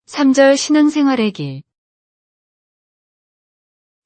3절 신앙생활의 길.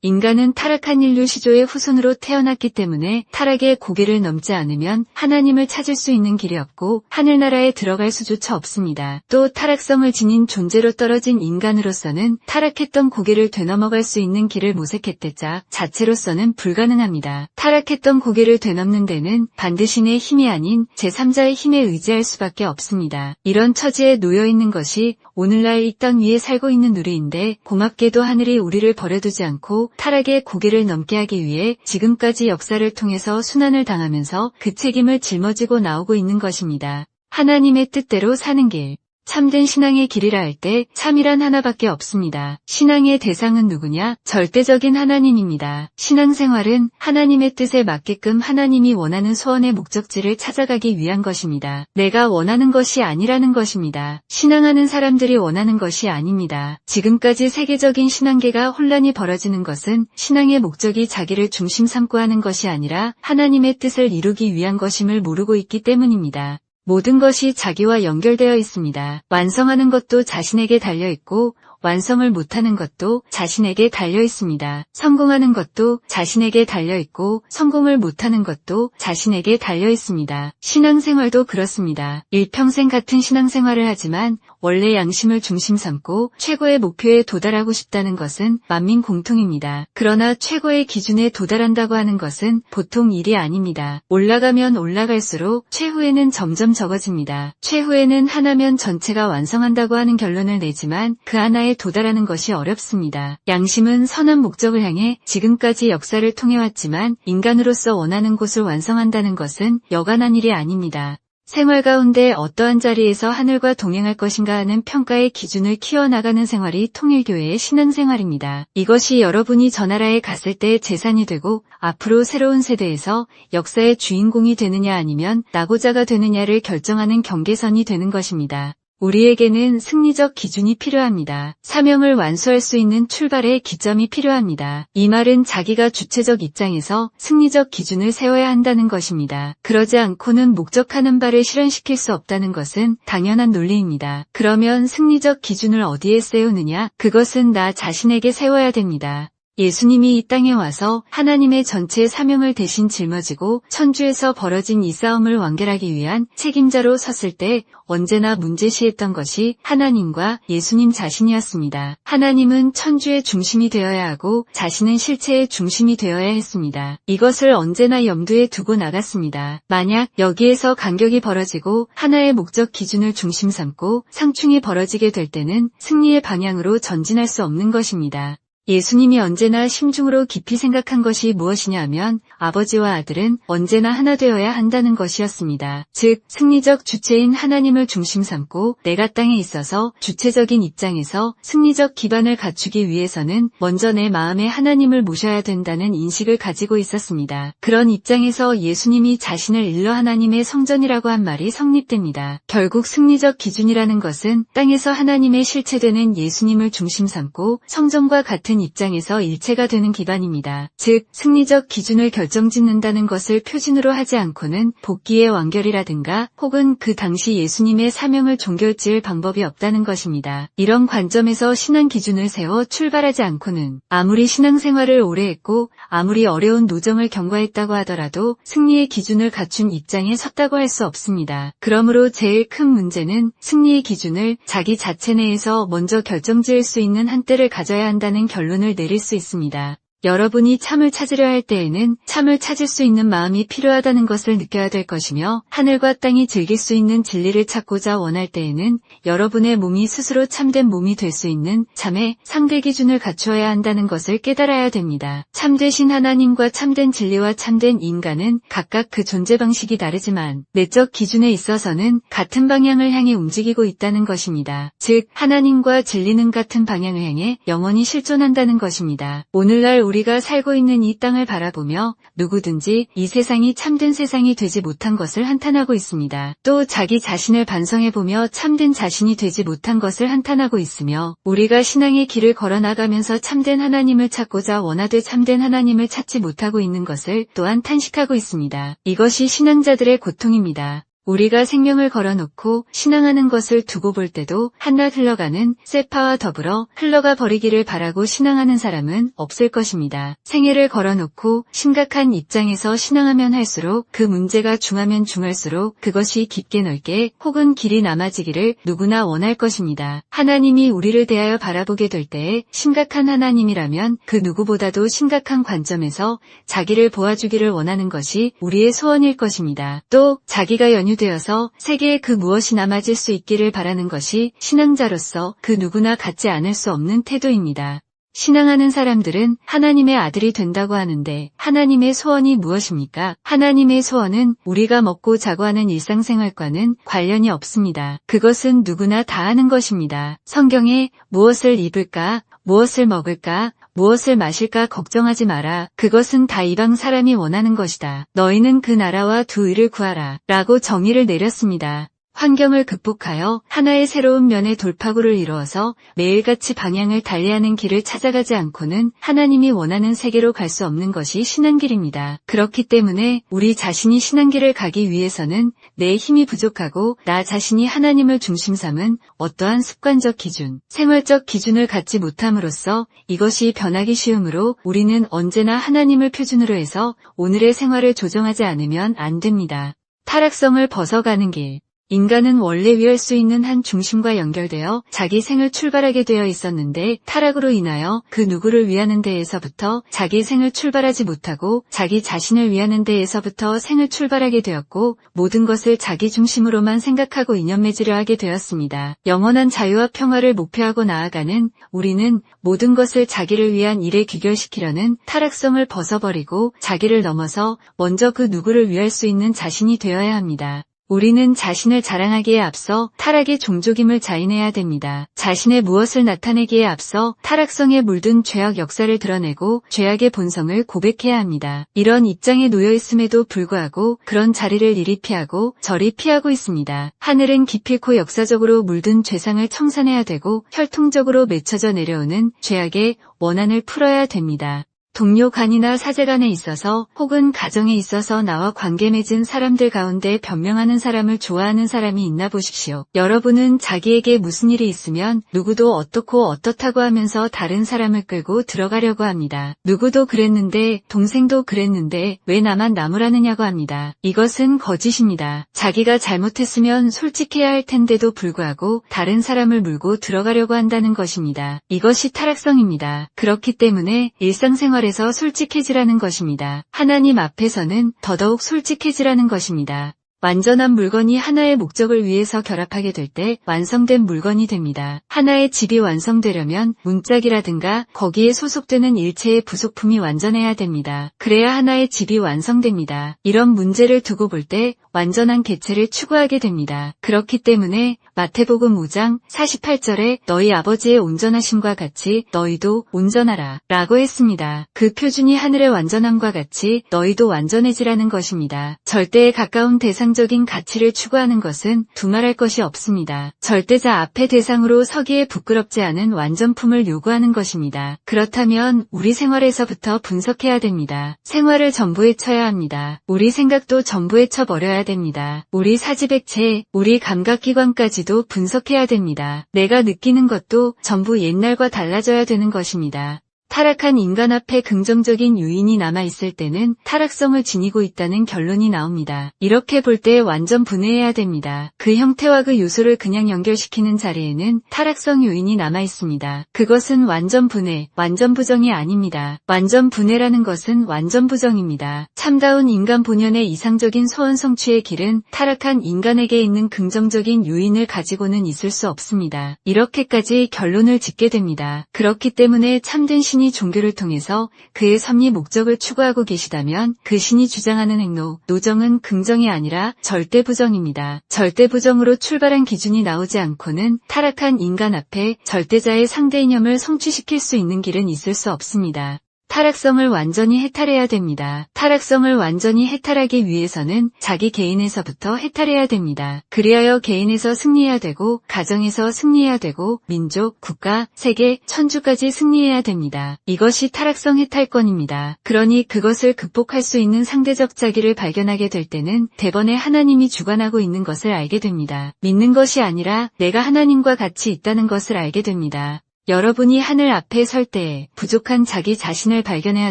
인간은 타락한 인류 시조의 후손으로 태어났기 때문에 타락의 고개를 넘지 않으면 하나님을 찾을 수 있는 길이 없고 하늘나라에 들어갈 수조차 없습니다. 또 타락성을 지닌 존재로 떨어진 인간으로서는 타락했던 고개를 되넘어갈 수 있는 길을 모색했대자 자체로서는 불가능합니다. 타락했던 고개를 되넘는 데는 반드시 내 힘이 아닌 제3자의 힘에 의지할 수밖에 없습니다. 이런 처지에 놓여 있는 것이 오늘날 이 땅 위에 살고 있는 우리인데, 고맙게도 하늘이 우리를 버려두지 않고 타락의 고개를 넘게 하기 위해 지금까지 역사를 통해서 순환을 당하면서 그 책임을 짊어지고 나오고 있는 것입니다. 하나님의 뜻대로 사는 길. 참된 신앙의 길이라 할 때 참이란 하나밖에 없습니다. 신앙의 대상은 누구냐? 절대적인 하나님입니다. 신앙생활은 하나님의 뜻에 맞게끔 하나님이 원하는 소원의 목적지를 찾아가기 위한 것입니다. 내가 원하는 것이 아니라는 것입니다. 신앙하는 사람들이 원하는 것이 아닙니다. 지금까지 세계적인 신앙계가 혼란이 벌어지는 것은 신앙의 목적이 자기를 중심 삼고 하는 것이 아니라 하나님의 뜻을 이루기 위한 것임을 모르고 있기 때문입니다. 모든 것이 자기와 연결되어 있습니다. 완성하는 것도 자신에게 달려있고 완성을 못하는 것도 자신에게 달려 있습니다. 성공하는 것도 자신에게 달려 있고 성공을 못하는 것도 자신에게 달려 있습니다. 신앙생활도 그렇습니다. 일평생 같은 신앙생활을 하지만 원래 양심을 중심 삼고 최고의 목표에 도달하고 싶다는 것은 만민 공통입니다. 그러나 최고의 기준에 도달한다고 하는 것은 보통 일이 아닙니다. 올라가면 올라갈수록 최후에는 점점 적어집니다. 최후에는 하나면 전체가 완성한다고 하는 결론을 내지만 그 하나에 도달하는 것이 어렵습니다. 양심은 선한 목적을 향해 지금까지 역사를 통해 왔지만 인간으로서 원하는 곳을 완성한다는 것은 여간한 일이 아닙니다. 생활 가운데 어떠한 자리에서 하늘과 동행할 것인가 하는 평가의 기준을 키워나가는 생활이 통일교회의 신앙생활입니다. 이것이 여러분이 저 나라에 갔을 때 재산이 되고 앞으로 새로운 세대에서 역사의 주인공이 되느냐 아니면 낙오자가 되느냐를 결정하는 경계선이 되는 것입니다. 우리에게는 승리적 기준이 필요합니다. 사명을 완수할 수 있는 출발의 기점이 필요합니다. 이 말은 자기가 주체적 입장에서 승리적 기준을 세워야 한다는 것입니다. 그러지 않고는 목적하는 바를 실현시킬 수 없다는 것은 당연한 논리입니다. 그러면 승리적 기준을 어디에 세우느냐? 그것은 나 자신에게 세워야 됩니다. 예수님이 이 땅에 와서 하나님의 전체 사명을 대신 짊어지고 천주에서 벌어진 이 싸움을 완결하기 위한 책임자로 섰을 때 언제나 문제시했던 것이 하나님과 예수님 자신이었습니다. 하나님은 천주의 중심이 되어야 하고 자신은 실체의 중심이 되어야 했습니다. 이것을 언제나 염두에 두고 나갔습니다. 만약 여기에서 간격이 벌어지고 하나의 목적 기준을 중심 삼고 상충이 벌어지게 될 때는 승리의 방향으로 전진할 수 없는 것입니다. 예수님이 언제나 심중으로 깊이 생각한 것이 무엇이냐 하면 아버지와 아들은 언제나 하나 되어야 한다는 것이었습니다. 즉 승리적 주체인 하나님을 중심 삼고 내가 땅에 있어서 주체적인 입장에서 승리적 기반을 갖추기 위해서는 먼저 내 마음에 하나님을 모셔야 된다는 인식을 가지고 있었습니다. 그런 입장에서 예수님이 자신을 일러 하나님의 성전이라고 한 말이 성립됩니다. 결국 승리적 기준이라는 것은 땅에서 하나님의 실체되는 예수님을 중심 삼고 성전과 같은 입장에서 일체가 되는 기반입니다. 즉 승리적 기준을 결정짓는다는 것을 표준으로 하지 않고는 복귀의 완결이라든가 혹은 그 당시 예수님의 사명을 종결지을 방법이 없다는 것입니다. 이런 관점에서 신앙 기준을 세워 출발하지 않고는 아무리 신앙생활을 오래 했고 아무리 어려운 노정을 경과했다고 하더라도 승리의 기준을 갖춘 입장에 섰다고 할 수 없습니다. 그러므로 제일 큰 문제는 승리의 기준을 자기 자체 내에서 먼저 결정지을 수 있는 한때를 가져야 한다는 결론을 내릴 수 있습니다. 여러분이 참을 찾으려 할 때에는 참을 찾을 수 있는 마음이 필요하다는 것을 느껴야 될 것이며 하늘과 땅이 즐길 수 있는 진리를 찾고자 원할 때에는 여러분의 몸이 스스로 참된 몸이 될 수 있는 참의 상대 기준을 갖추어야 한다는 것을 깨달아야 됩니다. 참되신 하나님과 참된 진리와 참된 인간은 각각 그 존재 방식이 다르지만 내적 기준에 있어서는 같은 방향을 향해 움직이고 있다는 것입니다. 즉 하나님과 진리는 같은 방향을 향해 영원히 실존한다는 것입니다. 오늘날 우리가 살고 있는 이 땅을 바라보며 누구든지 이 세상이 참된 세상이 되지 못한 것을 한탄하고 있습니다. 또 자기 자신을 반성해보며 참된 자신이 되지 못한 것을 한탄하고 있으며 우리가 신앙의 길을 걸어나가면서 참된 하나님을 찾고자 원하되 참된 하나님을 찾지 못하고 있는 것을 또한 탄식하고 있습니다. 이것이 신앙자들의 고통입니다. 우리가 생명을 걸어놓고 신앙하는 것을 두고 볼 때도 한낱 흘러가는 세파와 더불어 흘러가 버리기를 바라고 신앙하는 사람은 없을 것입니다. 생애를 걸어놓고 심각한 입장에서 신앙하면 할수록 그 문제가 중하면 중할수록 그것이 깊게 넓게 혹은 길이 남아지기를 누구나 원할 것입니다. 하나님이 우리를 대하여 바라보게 될 때에 심각한 하나님이라면 그 누구보다도 심각한 관점에서 자기를 보아주기를 원하는 것이 우리의 소원일 것입니다. 또 자기가 연유되어서 세계에 그 무엇이 남아질 수 있기를 바라는 것이 신앙자로서 그 누구나 갖지 않을 수 없는 태도입니다. 신앙하는 사람들은 하나님의 아들이 된다고 하는데 하나님의 소원이 무엇입니까? 하나님의 소원은 우리가 먹고 자고 하는 일상생활과는 관련이 없습니다. 그것은 누구나 다 하는 것입니다. 성경에 무엇을 입을까, 무엇을 먹을까, 무엇을 마실까 걱정하지 마라. 그것은 다 이방 사람이 원하는 것이다. 너희는 그 나라와 두 의를 구하라. 라고 정의를 내렸습니다. 환경을 극복하여 하나의 새로운 면의 돌파구를 이루어서 매일같이 방향을 달리하는 길을 찾아가지 않고는 하나님이 원하는 세계로 갈 수 없는 것이 신앙길입니다. 그렇기 때문에 우리 자신이 신앙길을 가기 위해서는 내 힘이 부족하고 나 자신이 하나님을 중심 삼은 어떠한 습관적 기준, 생활적 기준을 갖지 못함으로써 이것이 변하기 쉬우므로 우리는 언제나 하나님을 표준으로 해서 오늘의 생활을 조정하지 않으면 안 됩니다. 타락성을 벗어가는 길. 인간은 원래 위할 수 있는 한 중심과 연결되어 자기 생을 출발하게 되어 있었는데 타락으로 인하여 그 누구를 위하는 데에서부터 자기 생을 출발하지 못하고 자기 자신을 위하는 데에서부터 생을 출발하게 되었고 모든 것을 자기 중심으로만 생각하고 인연맺으려 하게 되었습니다. 영원한 자유와 평화를 목표하고 나아가는 우리는 모든 것을 자기를 위한 일에 귀결시키려는 타락성을 벗어버리고 자기를 넘어서 먼저 그 누구를 위할 수 있는 자신이 되어야 합니다. 우리는 자신을 자랑하기에 앞서 타락의 종족임을 자인해야 됩니다. 자신의 무엇을 나타내기에 앞서 타락성에 물든 죄악 역사를 드러내고 죄악의 본성을 고백해야 합니다. 이런 입장에 놓여 있음에도 불구하고 그런 자리를 이리 피하고 저리 피하고 있습니다. 하늘은 기필코 역사적으로 물든 죄상을 청산해야 되고 혈통적으로 맺혀져 내려오는 죄악의 원한을 풀어야 됩니다. 동료 간이나 사제간에 있어서 혹은 가정에 있어서 나와 관계 맺은 사람들 가운데 변명하는 사람을 좋아하는 사람이 있나 보십시오. 여러분은 자기에게 무슨 일이 있으면 누구도 어떻고 어떻다고 하면서 다른 사람을 끌고 들어가려고 합니다. 누구도 그랬는데 동생도 그랬는데 왜 나만 나무라느냐고 합니다. 이것은 거짓입니다. 자기가 잘못했으면 솔직해야 할 텐데도 불구하고 다른 사람을 물고 들어가려고 한다는 것입니다. 이것이 타락성입니다. 그렇기 때문에 일상생활에서 솔직해지라는 것입니다. 하나님 앞에서는 더더욱 솔직해지라는 것입니다. 완전한 물건이 하나의 목적을 위해서 결합하게 될 때 완성된 물건이 됩니다. 하나의 집이 완성되려면 문짝이라든가 거기에 소속되는 일체의 부속품이 완전해야 됩니다. 그래야 하나의 집이 완성됩니다. 이런 문제를 두고 볼 때 완전한 개체를 추구하게 됩니다. 그렇기 때문에 마태복음 5장 48절에 너희 아버지의 온전하심과 같이 너희도 온전하라 라고 했습니다. 그 표준이 하늘의 완전함과 같이 너희도 완전해지라는 것입니다. 절대에 가까운 대상적인 가치를 추구하는 것은 두말할 것이 없습니다. 절대자 앞에 대상으로 서기에 부끄럽지 않은 완전품을 요구하는 것입니다. 그렇다면 우리 생활에서부터 분석해야 됩니다. 생활을 전부에 쳐야 합니다. 우리 생각도 전부에 쳐버려야 됩니다. 우리 사지백체, 우리 감각기관까지도 분석해야 됩니다. 내가 느끼는 것도 전부 옛날과 달라져야 되는 것입니다. 타락한 인간 앞에 긍정적인 유인이 남아있을 때는 타락성을 지니고 있다는 결론이 나옵니다. 이렇게 볼 때 완전 분해해야 됩니다. 그 형태와 그 요소를 그냥 연결시키는 자리에는 타락성 요인이 남아있습니다. 그것은 완전 분해, 완전 부정이 아닙니다. 완전 분해라는 것은 완전 부정입니다. 참다운 인간 본연의 이상적인 소원 성취의 길은 타락한 인간에게 있는 긍정적인 요인을 가지고는 있을 수 없습니다. 이렇게까지 결론을 짓게 됩니다. 그렇기 때문에 참된 신이 종교를 통해서 그의 섭리 목적을 추구하고 계시다면 그 신이 주장하는 행로, 노정은 긍정이 아니라 절대 부정입니다. 절대 부정으로 출발한 기준이 나오지 않고는 타락한 인간 앞에 절대자의 상대 이념을 성취시킬 수 있는 길은 있을 수 없습니다. 타락성을 완전히 해탈해야 됩니다. 타락성을 완전히 해탈하기 위해서는 자기 개인에서부터 해탈해야 됩니다. 그리하여 개인에서 승리해야 되고 가정에서 승리해야 되고 민족, 국가, 세계, 천주까지 승리해야 됩니다. 이것이 타락성 해탈권입니다. 그러니 그것을 극복할 수 있는 상대적 자기를 발견하게 될 때는 대번에 하나님이 주관하고 있는 것을 알게 됩니다. 믿는 것이 아니라 내가 하나님과 같이 있다는 것을 알게 됩니다. 여러분이 하늘 앞에 설 때에 부족한 자기 자신을 발견해야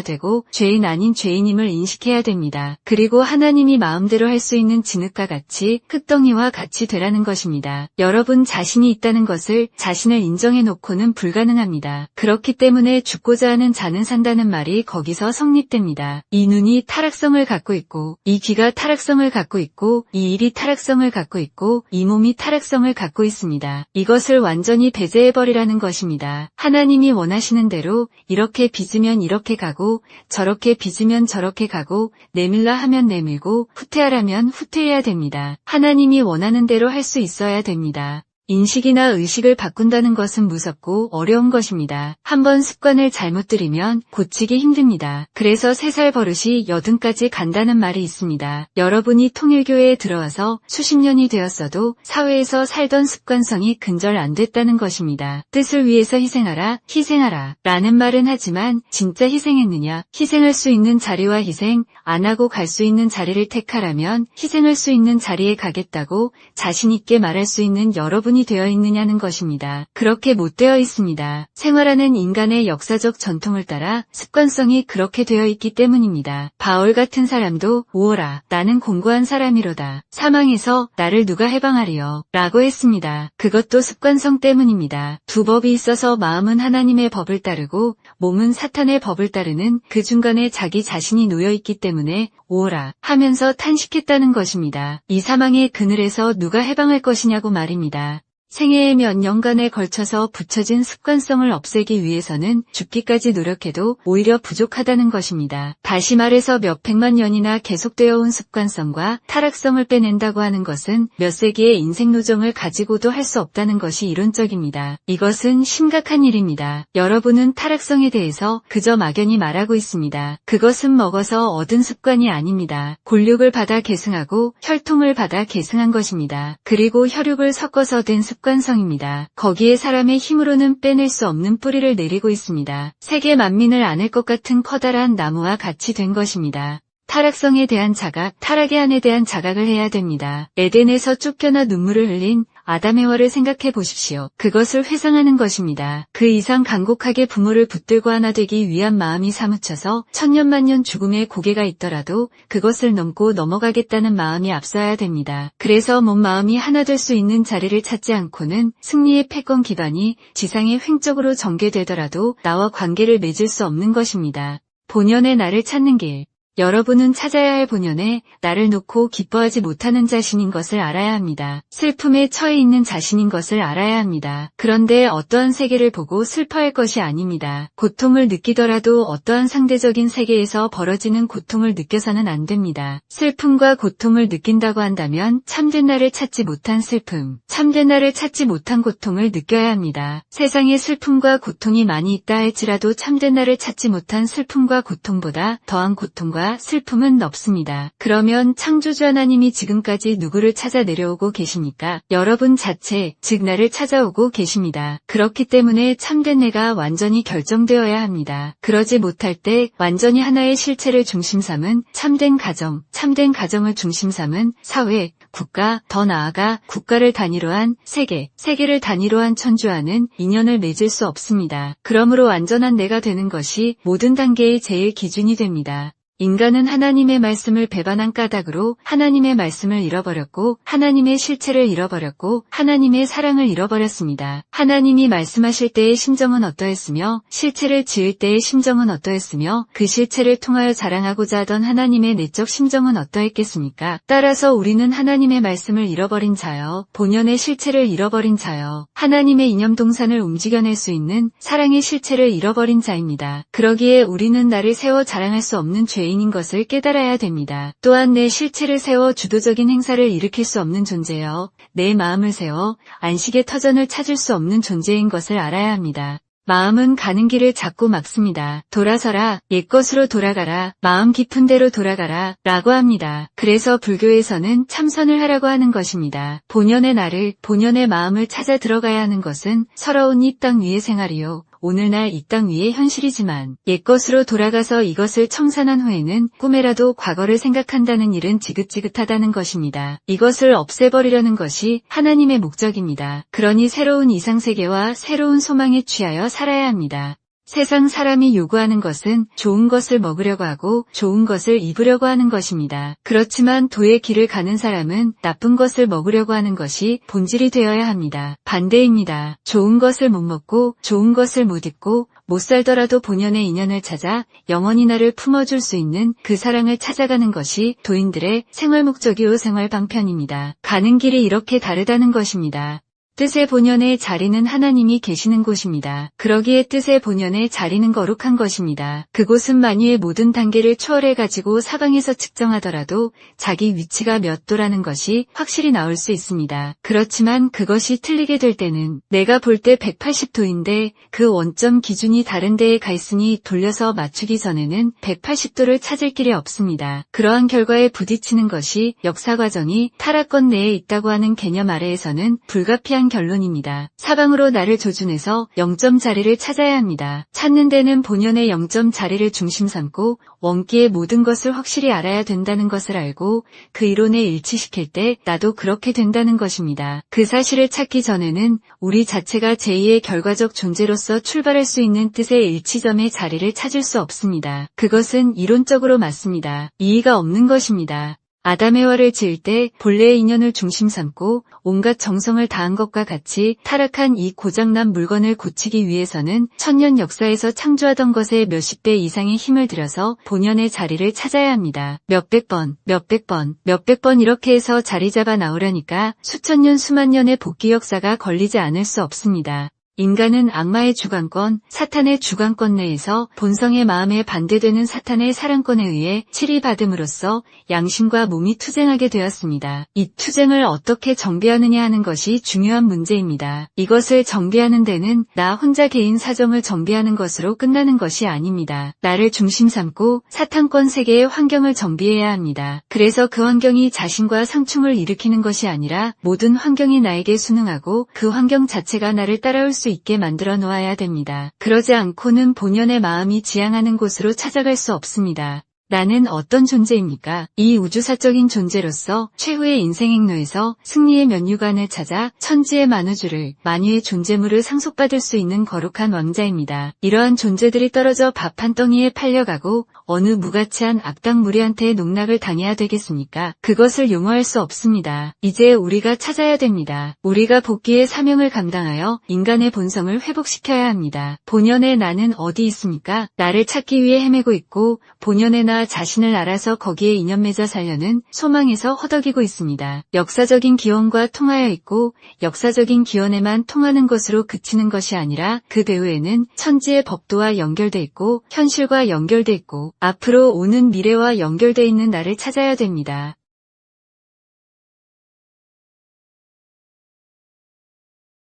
되고 죄인 아닌 죄인임을 인식해야 됩니다. 그리고 하나님이 마음대로 할 수 있는 진흙과 같이 흙덩이와 같이 되라는 것입니다. 여러분 자신이 있다는 것을 자신을 인정해 놓고는 불가능합니다. 그렇기 때문에 죽고자 하는 자는 산다는 말이 거기서 성립됩니다. 이 눈이 타락성을 갖고 있고 이 귀가 타락성을 갖고 있고 이 일이 타락성을 갖고 있고 이 몸이 타락성을 갖고 있습니다. 이것을 완전히 배제해버리라는 것입니다. 하나님이 원하시는 대로 이렇게 빚으면 이렇게 가고 저렇게 빚으면 저렇게 가고 내밀라 하면 내밀고 후퇴하라면 후퇴해야 됩니다. 하나님이 원하는 대로 할 수 있어야 됩니다. 인식이나 의식을 바꾼다는 것은 무섭고 어려운 것입니다. 한번 습관을 잘못 들이면 고치기 힘듭니다. 그래서 3살 버릇이 80까지 간다는 말이 있습니다. 여러분이 통일교회에 들어와서 수십 년이 되었어도 사회에서 살던 습관성이 근절 안 됐다는 것입니다. 뜻을 위해서 희생하라, 희생하라 라는 말은 하지만 진짜 희생했느냐? 희생할 수 있는 자리와 희생, 안 하고 갈 수 있는 자리를 택하라면 희생할 수 있는 자리에 가겠다고 자신 있게 말할 수 있는 여러분이 되어 있느냐는 것입니다. 그렇게 못 되어 있습니다. 생활하는 인간의 역사적 전통을 따라 습관성이 그렇게 되어 있기 때문입니다. 바울 같은 사람도 오호라 나는 공고한 사람이로다. 사망에서 나를 누가 해방하리요 라고 했습니다. 그것도 습관성 때문입니다. 두 법이 있어서 마음은 하나님의 법을 따르고 몸은 사탄의 법을 따르는 그 중간에 자기 자신이 놓여있기 때문에 오호라 하면서 탄식했다는 것입니다. 이 사망의 그늘에서 누가 해방할 것이냐고 말입니다. 생애의 몇 년간에 걸쳐서 붙여진 습관성을 없애기 위해서는 죽기까지 노력해도 오히려 부족하다는 것입니다. 다시 말해서 몇 백만 년이나 계속되어 온 습관성과 타락성을 빼낸다고 하는 것은 몇 세기의 인생 노정을 가지고도 할 수 없다는 것이 이론적입니다. 이것은 심각한 일입니다. 여러분은 타락성에 대해서 그저 막연히 말하고 있습니다. 그것은 먹어서 얻은 습관이 아닙니다. 골육을 받아 계승하고 혈통을 받아 계승한 것입니다. 그리고 혈육을 섞어서 된 습관성입니다. 거기에 사람의 힘으로는 빼낼 수 없는 뿌리를 내리고 있습니다. 세계 만민을 안을 것 같은 커다란 나무와 같이 된 것입니다. 타락성에 대한 자각, 타락의 한에 대한 자각을 해야 됩니다. 에덴에서 쫓겨나 눈물을 흘린 아담에와를 생각해 보십시오. 그것을 회상하는 것입니다. 그 이상 간곡하게 부모를 붙들고 하나 되기 위한 마음이 사무쳐서 천년만년 죽음의 고개가 있더라도 그것을 넘고 넘어가겠다는 마음이 앞서야 됩니다. 그래서 몸 마음이 하나 될 수 있는 자리를 찾지 않고는 승리의 패권 기반이 지상에 횡적으로 전개되더라도 나와 관계를 맺을 수 없는 것입니다. 본연의 나를 찾는 길. 여러분은 찾아야 할 본연에 나를 놓고 기뻐하지 못하는 자신인 것을 알아야 합니다. 슬픔에 처해 있는 자신인 것을 알아야 합니다. 그런데 어떠한 세계를 보고 슬퍼할 것이 아닙니다. 고통을 느끼더라도 어떠한 상대적인 세계에서 벌어지는 고통을 느껴서는 안 됩니다. 슬픔과 고통을 느낀다고 한다면 참된 나를 찾지 못한 슬픔, 참된 나를 찾지 못한 고통을 느껴야 합니다. 세상에 슬픔과 고통이 많이 있다 할지라도 참된 나를 찾지 못한 슬픔과 고통보다 더한 고통과 슬픔은 없습니다. 그러면 창조주 하나님이 지금까지 누구를 찾아 내려오고 계십니까? 여러분 자체, 즉 나를 찾아오고 계십니다. 그렇기 때문에 참된 내가 완전히 결정되어야 합니다. 그러지 못할 때 완전히 하나의 실체를 중심 삼은 참된 가정, 참된 가정을 중심 삼은 사회, 국가, 더 나아가 국가를 단위로 한 세계, 세계를 단위로 한 천주와는 인연을 맺을 수 없습니다. 그러므로 완전한 내가 되는 것이 모든 단계의 제일 기준이 됩니다. 인간은 하나님의 말씀을 배반한 까닭으로 하나님의 말씀을 잃어버렸고 하나님의 실체를 잃어버렸고 하나님의 사랑을 잃어버렸습니다. 하나님이 말씀하실 때의 심정은 어떠했으며 실체를 지을 때의 심정은 어떠했으며 그 실체를 통하여 자랑하고자 하던 하나님의 내적 심정은 어떠했겠습니까? 따라서 우리는 하나님의 말씀을 잃어버린 자여, 본연의 실체를 잃어버린 자여, 하나님의 이념동산을 움직여낼 수 있는 사랑의 실체를 잃어버린 자입니다. 그러기에 우리는 나를 세워 자랑할 수 없는 죄인 인 것을 깨달아야 됩니다. 또한 내 실체를 세워 주도적인 행사를 일으킬 수 없는 존재여, 내 마음을 세워 안식의 터전을 찾을 수 없는 존재인 것을 알아야 합니다. 마음은 가는 길을 자꾸 막습니다. 돌아서라, 옛것으로 돌아가라, 마음 깊은 데로 돌아가라 라고 합니다. 그래서 불교에서는 참선을 하라고 하는 것입니다. 본연의 나를, 본연의 마음을 찾아 들어가야 하는 것은 서러운 이 땅 위의 생활이요. 오늘날 이 땅 위의 현실이지만 옛것으로 돌아가서 이것을 청산한 후에는 꿈에라도 과거를 생각한다는 일은 지긋지긋하다는 것입니다. 이것을 없애버리려는 것이 하나님의 목적입니다. 그러니 새로운 이상세계와 새로운 소망에 취하여 살아야 합니다. 세상 사람이 요구하는 것은 좋은 것을 먹으려고 하고 좋은 것을 입으려고 하는 것입니다. 그렇지만 도의 길을 가는 사람은 나쁜 것을 먹으려고 하는 것이 본질이 되어야 합니다. 반대입니다. 좋은 것을 못 먹고 좋은 것을 못 입고 못 살더라도 본연의 인연을 찾아 영원히 나를 품어줄 수 있는 그 사랑을 찾아가는 것이 도인들의 생활 목적이요 생활 방편입니다. 가는 길이 이렇게 다르다는 것입니다. 뜻의 본연의 자리는 하나님이 계시는 곳입니다. 그러기에 뜻의 본연의 자리는 거룩한 것입니다. 그곳은 만유의 모든 단계를 초월해가지고 사방에서 측정하더라도 자기 위치가 몇 도라는 것이 확실히 나올 수 있습니다. 그렇지만 그것이 틀리게 될 때는 내가 볼 때 180도인데 그 원점 기준이 다른 데에 가 있으니 돌려서 맞추기 전에는 180도를 찾을 길이 없습니다. 그러한 결과에 부딪히는 것이 역사 과정이 타락권 내에 있다고 하는 개념 아래에서는 불가피한 결론입니다. 사방으로 나를 조준해서 0점 자리를 찾아야 합니다. 찾는 데는 본연의 0점 자리를 중심 삼고 원기의 모든 것을 확실히 알아야 된다는 것을 알고 그 이론에 일치시킬 때 나도 그렇게 된다는 것입니다. 그 사실을 찾기 전에는 우리 자체가 제2의 결과적 존재로서 출발할 수 있는 뜻의 일치점의 자리를 찾을 수 없습니다. 그것은 이론적으로 맞습니다. 이의가 없는 것입니다. 아담에와를 지을 때 본래의 인연을 중심 삼고 온갖 정성을 다한 것과 같이 타락한 이 고장난 물건을 고치기 위해서는 천년 역사에서 창조하던 것에 몇십 배 이상의 힘을 들여서 본연의 자리를 찾아야 합니다. 몇백 번 이렇게 해서 자리 잡아 나오려니까 수천 년 수만 년의 복귀 역사가 걸리지 않을 수 없습니다. 인간은 악마의 주관권, 사탄의 주관권 내에서 본성의 마음에 반대되는 사탄의 사랑권에 의해 치리받음으로써 양심과 몸이 투쟁하게 되었습니다. 이 투쟁을 어떻게 정비하느냐 하는 것이 중요한 문제입니다. 이것을 정비하는 데는 나 혼자 개인 사정을 정비하는 것으로 끝나는 것이 아닙니다. 나를 중심 삼고 사탄권 세계의 환경을 정비해야 합니다. 그래서 그 환경이 자신과 상충을 일으키는 것이 아니라 모든 환경이 나에게 순응하고 그 환경 자체가 나를 따라올 수 있게 만들어 놓아야 됩니다. 그러지 않고는 본연의 마음이 지향하는 곳으로 찾아갈 수 없습니다. 나는 어떤 존재입니까? 이 우주사적인 존재로서 최후의 인생 행로에서 승리의 면류관을 찾아 천지의 만우주를, 만유의 존재물을 상속받을 수 있는 거룩한 왕자입니다. 이러한 존재들이 떨어져 밥 한 덩이에 팔려가고 어느 무가치한 악당 무리한테 농락을 당해야 되겠습니까? 그것을 용어할 수 없습니다. 이제 우리가 찾아야 됩니다. 우리가 복귀의 사명을 감당하여 인간의 본성을 회복시켜야 합니다. 본연의 나는 어디 있습니까? 나를 찾기 위해 헤매고 있고 본연의 나 자신을 알아서 거기에 인연 맺어 살려는 소망에서 허덕이고 있습니다. 역사적인 기원과 통하여 있고 역사적인 기원에만 통하는 것으로 그치는 것이 아니라 그 배후에는 천지의 법도와 연결돼 있고 현실과 연결돼 있고 앞으로 오는 미래와 연결돼 있는 나를 찾아야 됩니다.